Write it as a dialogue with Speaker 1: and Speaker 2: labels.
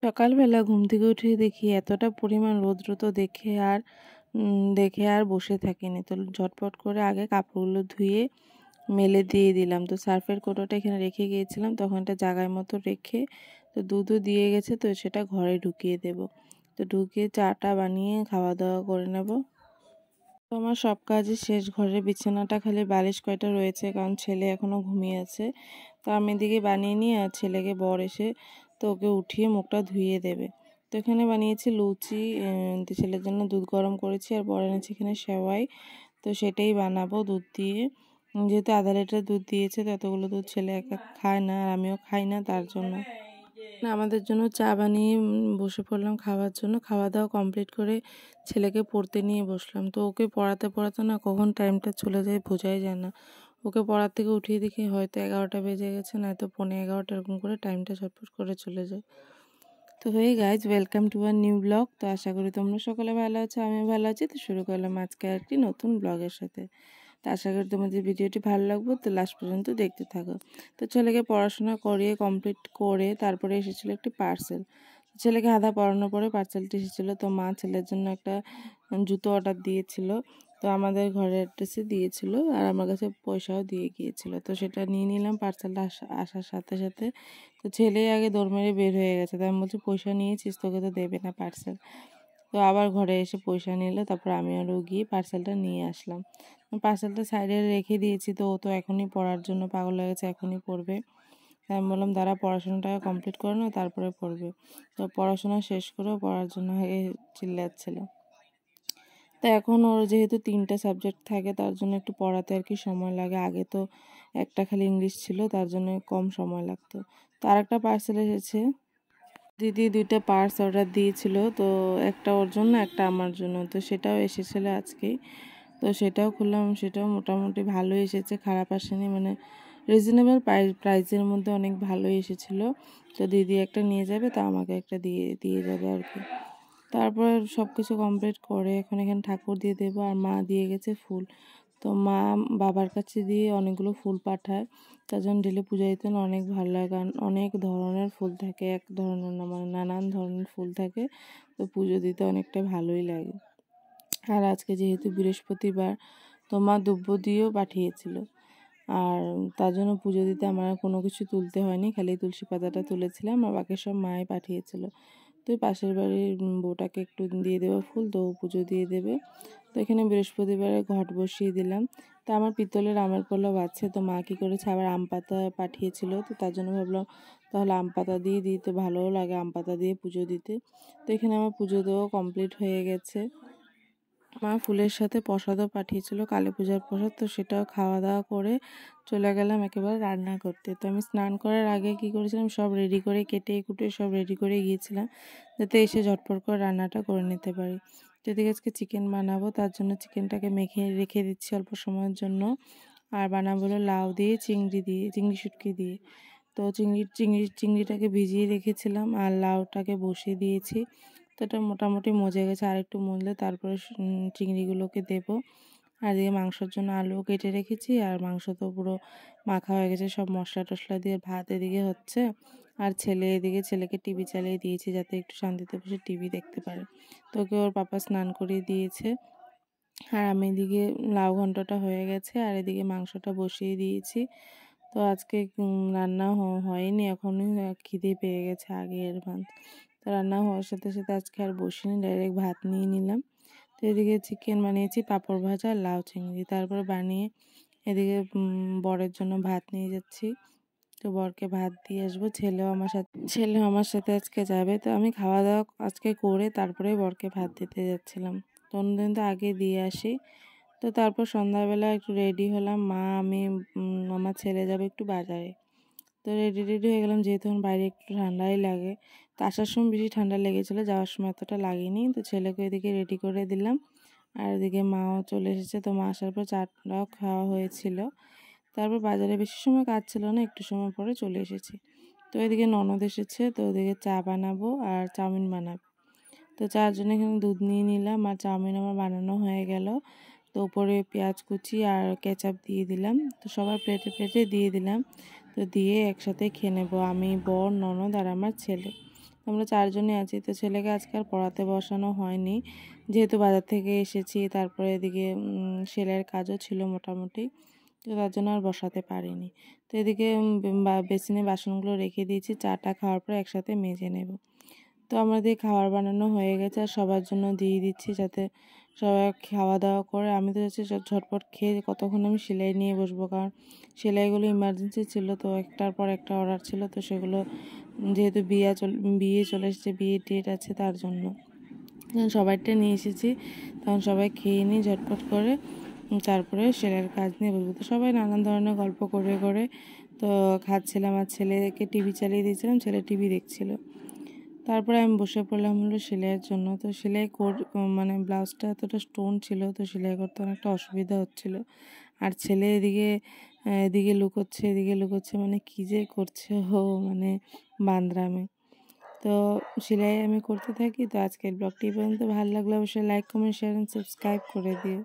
Speaker 1: সকালবেলা ঘুম থেকে উঠে দেখি এতটা পরিমাণ রৌদ্র, তো দেখে আর বসে থাকিনি। তো ঝটপট করে আগে কাপড়গুলো ধুয়ে মেলে দিয়ে দিলাম। তো সার্ফের কৌটোটা এখানে রেখে গিয়েছিলাম, তখন এটা জায়গায় মতো রেখে তো দুধও দিয়ে গেছে, তো সেটা ঘরে ঢুকিয়ে দেব। তো ঢুকিয়ে চাটা বানিয়ে খাওয়া দাওয়া করে নেব। তো আমার সব কাজই শেষ, ঘরের বিছানাটা খালি বালিশ কয়টা রয়েছে, কারণ ছেলে এখনও ঘুমিয়ে আছে। তো আমি এদিকে বানিয়ে নিয়ে আর ছেলেকে বর এসে তো ওকে উঠিয়ে মুখটা ধুইয়ে দেবে। তো এখানে বানিয়েছি লুচি, ছেলের জন্য দুধ গরম করেছি, আর বর এনেছি এখানে সেওয়াই। তো সেটাই বানাবো দুধ দিয়ে, যেহেতু আধা লিটার দুধ দিয়েছে, তো এতগুলো দুধ ছেলে একা খায় না, আর আমিও খাই না, তার জন্য আমাদের জন্য চা বানিয়ে বসে পড়লাম খাওয়ার জন্য। খাওয়া দাওয়া কমপ্লিট করে ছেলেকে পড়তে নিয়ে বসলাম। তো ওকে পড়াতে পড়াতে না কখন টাইমটা চলে যায় বোঝাই যায় না। ওকে পড়ার থেকে উঠিয়ে দেখি হয়তো 11টা বেজে গেছে, নয়তো 11:15 এরকম করে টাইমটা ঝটপট করে চলে যায়। তো hey guys, welcome to our new blog. তো আশা করি তোমরা সকলে ভালো আছো, আমিও ভালো আছি। তো শুরু করলাম আজকে একটি নতুন ব্লগের সাথে। তো আশা করি তোমাদের ভিডিওটি ভালো লাগবে, তো লাস্ট পর্যন্ত দেখতে থাকো। তো ছেলেকে পড়াশোনা করিয়ে কমপ্লিট করে তারপরে এসেছিলো একটি পার্সেল। ছেলেকে আধা পড়ানোর পরে পার্সেলটি এসেছিলো। তো মা ছেলের জন্য একটা জুতো অর্ডার দিয়েছিল, তো আমাদের ঘরের অ্যাড্রেসে দিয়েছিল, আর আমার কাছে পয়সাও দিয়ে গিয়েছিল। তো সেটা নিয়ে নিলাম পার্সেলটা আসার সাথে সাথে। তো ছেলে আগে দৌড় মেরে বের হয়ে গেছে, তো আমি বলছি পয়সা নিয়েছিস, তোকে তো দেবে না পার্সেল। তো আবার ঘরে এসে পয়সা নিল, তারপর আমি আরও গিয়ে পার্সেলটা নিয়ে আসলাম। পার্সেলটা সাইডে রেখে দিয়েছি, তো ও তো এখনই পড়ার জন্য পাগল হয়ে গেছে, এখনই পড়বে। আমি বললাম দাঁড়া, পড়াশোনাটা কমপ্লিট করে না, তারপরে পড়বে। তো পড়াশোনা শেষ করেও পড়ার জন্য চিল্লাচ্ছিল। তো এখন ওর যেহেতু 3টা সাবজেক্ট থাকে, তার জন্য একটু পড়াতে আর কি সময় লাগে। আগে তো একটা খালি ইংলিশ ছিল, তার জন্য কম সময় লাগতো। তো আরেকটা পার্সেল এসেছে, দিদি 2টা পার্স অর্ডার দিয়েছিল, তো একটা ওর জন্য একটা আমার জন্য। তো সেটাও এসেছিলো আজকেই। তো সেটাও খুললাম, সেটাও মোটামুটি ভালোই এসেছে, খারাপ আসেনি, মানে রিজনেবল প্রাইসের মধ্যে অনেক ভালোই এসেছিলো। তো দিদি একটা নিয়ে যাবে, তো আমাকে একটা দিয়ে যাবে আর কি। তারপর সব কিছু কমপ্লিট করে এখন এখানে ঠাকুর দিয়ে দেবো, আর মা দিয়ে গেছে ফুল। তো মা বাবার কাছে দিয়ে অনেকগুলো ফুল পাঠায়, তার জন্য ডেলি পূজা দিতে অনেক ভালো লাগে, কারণ অনেক ধরনের ফুল থাকে, এক ধরনের না, মানে নানান ধরনের ফুল থাকে। তো পুজো দিতে অনেকটা ভালোই লাগে। আর আজকে যেহেতু বৃহস্পতিবার, তো মা দুব্য দিয়েও পাঠিয়েছিল, আর তার জন্য পুজো দিতে আমার কোনো কিছু তুলতে হয়নি, খালি তুলসী পাতাটা তুলেছিলাম, আর বাকি সব মাই পাঠিয়েছিল। তো পাশের বাড়ির বউটাকে একটু দিয়ে দেবো ফুল, তো পুজো দিয়ে দেবে। তো এখানে বৃহস্পতিবারে ঘট বসিয়ে দিলাম। তো আমার পিতলের আমের পলাও আছে, তো মা কী করেছে আবার আম পাতা পাঠিয়েছিল, তো তার জন্য ভাবলাম তাহলে আম পাতা দিয়ে দিই, তো ভালোও লাগে আম পাতা দিয়ে পুজো দিতে। তো এখানে আমার পুজো দেওয়া কমপ্লিট হয়ে গেছে। মা ফুলের সাথে প্রসাদও পাঠিয়েছিল, কালী পূজার প্রসাদ, তো সেটাও খাওয়া দাওয়া করে চলে গেলাম একেবারে রান্না করতে। তো আমি স্নান করার আগে কি করেছিলাম, সব রেডি করে কেটে কুটে সব রেডি করে গিয়েছিলাম, যাতে এসে ঝটপট করে রান্নাটা করে নিতে পারি। তো এদিকে আজকে চিকেন বানাবো, তার জন্য চিকেনটাকে মেখে রেখে দিচ্ছি অল্প সময়ের জন্য। আর বানাবো হলো লাউ দিয়ে চিংড়ি শুটকি দিয়ে। তো চিংড়িটাকে ভিজিয়ে রেখেছিলাম, আর লাউটাকে বসিয়ে দিয়েছি। তো এটা মোটামুটি মজে গেছে, আর একটু মজলে তারপরে চিংড়িগুলোকে দেবো। আর এদিকে মাংসের জন্য আলুও কেটে রেখেছি, আর মাংস তো পুরো মাখা হয়ে গেছে, সব মশলা টশলা দিয়ে ভাত এদিকে হচ্ছে। আর ছেলেকে টিভি চালিয়ে দিয়েছি, যাতে একটু শান্তিতে বসে টিভি দেখতে পারে। তো ওকে ওর পাপা স্নান করিয়ে দিয়েছে। আর আমি এদিকে লাউ ঘন্টটা হয়ে গেছে, আর এদিকে মাংসটা বসিয়ে দিয়েছি। তো আজকে রান্না হয়নি, এখনই খিদে পেয়ে গেছে আগের ভাত। তো রান্না হওয়ার সাথে সাথে আজকে আর বসিনি, ডাইরেক্ট ভাত নিয়ে নিলাম। তো এদিকে চিকেন বানিয়েছি, পাঁপড় ভাজা, লাউ চিংড়ি, তারপরে বানিয়ে এদিকে বরের জন্য ভাত নিয়ে যাচ্ছি। তো বরকে ভাত দিয়ে আসবো, ছেলেও আমার সাথে আজকে যাবে। তো আমি খাওয়া দাওয়া আজকে করে তারপরে বরকে ভাত দিতে যাচ্ছিলাম। তো অন্যদিন তো আগে দিয়ে আসি। তো তারপর সন্ধ্যাবেলা একটু রেডি হলাম, মা আমি আমার ছেলে যাবে একটু বাজারে। তো রেডি হয়ে গেলাম, যেহেতু এখন বাইরে একটু ঠান্ডাই লাগে। তো আসার সময় বেশি ঠান্ডা লেগেছিলো, যাওয়ার সময় এতটা লাগেনি। তো ছেলেকে এদিকে রেডি করে দিলাম, আর এদিকে মাও চলে এসেছে। তো মা আসার পর চাটাও খাওয়া হয়েছিল। তারপর বাজারে বেশি সময় কাজ ছিল না, একটু সময় পরে চলে এসেছি। তো এদিকে ননদ এসেছে, তো ওদিকে চা বানাবো আর চাউমিন বানাবো। তো চার জন্য এখানে দুধ নিয়ে নিলাম, আর চাউমিন আমার বানানো হয়ে গেল। তো উপরে পেঁয়াজ কুচি আর কেচাপ দিয়ে দিলাম, তো সবার প্লেটে প্লেটে দিয়ে দিলাম। তো দিয়ে একসাথে খেয়ে নেবো আমি, বর, ননদ আর আমার ছেলে। আমরা 4 জনই আছি। তো ছেলেকে আজকে আর পড়াতে বসানো হয়নি, যেহেতু বাজার থেকে এসেছি। তারপরে এদিকে সেলাইয়ের কাজও ছিল মোটামুটি, তো তার জন্য আর বসাতে পারিনি। তো এদিকে বেসিনে বাসনগুলো রেখে দিয়েছি, চাটা খাওয়ার পর একসাথে মেজে নেব। তো আমাদের খাবার বানানো হয়ে গেছে আর সবার জন্য দিয়ে দিচ্ছি, যাতে সবাই খাওয়া দাওয়া করে। আমি তো যাচ্ছি ঝটপট খেয়ে কতক্ষণ আমি সেলাই নিয়ে বসবো, কারণ সেলাইগুলো ইমার্জেন্সি ছিল, তো একটার পর একটা অর্ডার ছিল। তো সেগুলো যেহেতু বিয়ে চলে এসেছে, বিয়ের ডেট আছে, তার জন্য সবাইটা নিয়ে এসেছি। তখন সবাই খেয়ে নিই ঝটপট করে, তারপরে সেলাইয়ের কাজ নিয়ে বসবো। তো সবাই নানান ধরনের গল্প করে করে তো খাচ্ছিলাম, আর ছেলেকে টিভি চালিয়ে দিয়েছিলাম, ছেলে টিভি দেখছিল। তারপরে আমি বসে পড়লাম হলো সেলাইয়ের জন্য। তো সেলাই মানে ব্লাউজটা এতটা স্টোন ছিল, তো সেলাই করতে অনেকটা অসুবিধা হচ্ছিল। আর ছেলে এদিকে লুকোচ্ছে, মানে কী যে করছে ও, মানে বান্দরামে। তো সেলাই আমি করতে থাকি। তো আজকের ব্লগটি পর্যন্ত ভালো লাগলে অবশ্যই like, comment, share and subscribe করে দিও।